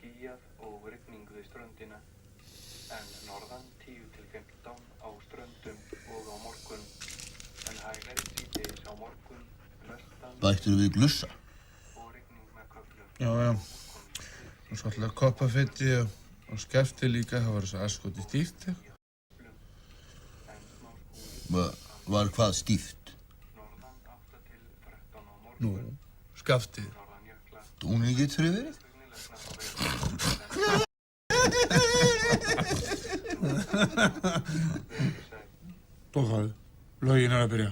skýjað og rigning við ströndina, en norðan 10 til 15 á ströndum og á morgun, en hægari síðdegis á morgun, vestan Bættirðu við glussa? og rigning með köflum. Já. Og svolítið koppafetti og skefti líka, það var þess aðskoti stíft. Var hvað stíft? Norðan 8 til 13 á morgun, Nú, skaftið. norðan jökla, Dúnið getur þið verið? Bókaðu, lögin að byrja.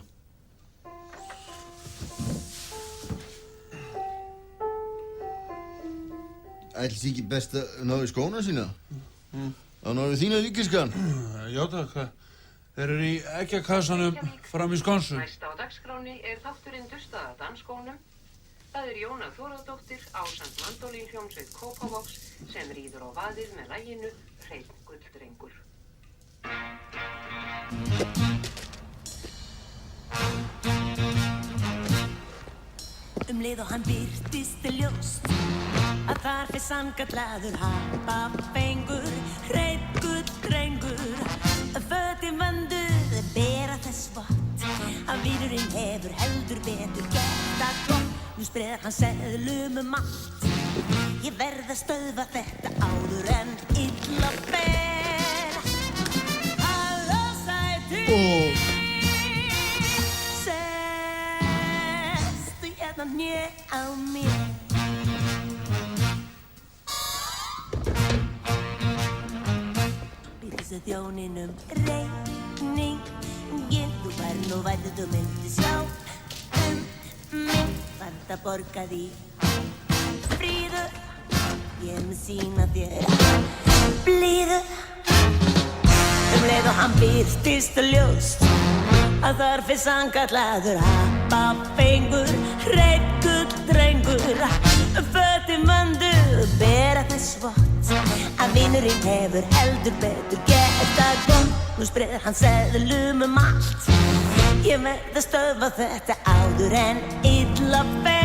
Ætli þið ekki best að ná í skóna sína? Þá náðu þína líkiskan. Já takk, þeir eru í eggjakassanum fram í skonsum. Næst á dagskráni þátturinn Dustaða dansskónum. Það Jóna Þórðardóttir ásamt mandólínhljómsveit Kópavogs sem ríður á vaðið með laginu Hreinn gulldrengur. Leið og hann birtist ljóst að þar fyrir sannkallaður happafengur, hreinn gulldrengur. Fötin vönduð bera þess vott að vinurinn hefur heldur betur gert að gott. Nú spreðar hann seðlum allt. Ég verð að stöðva þetta áður en illa fer. Halló sæti, sestu hérna hné á mér. Býðstu þjóninum reikningin, þú væri nú vært þú myndi sjá mig. Vant að borga því fríðu, ég mun sýna þér blíðu. Leið og hann birtist ljóst að þar fyrir sannkallaður happafengur, hreinn gulldrengur. Fötin vönduð bera þess vott að vinurinn hefur heldur betur gert að gott. Nú spreðar hann seðlum allt. Ég verð að stöðva þetta áður en illa fer.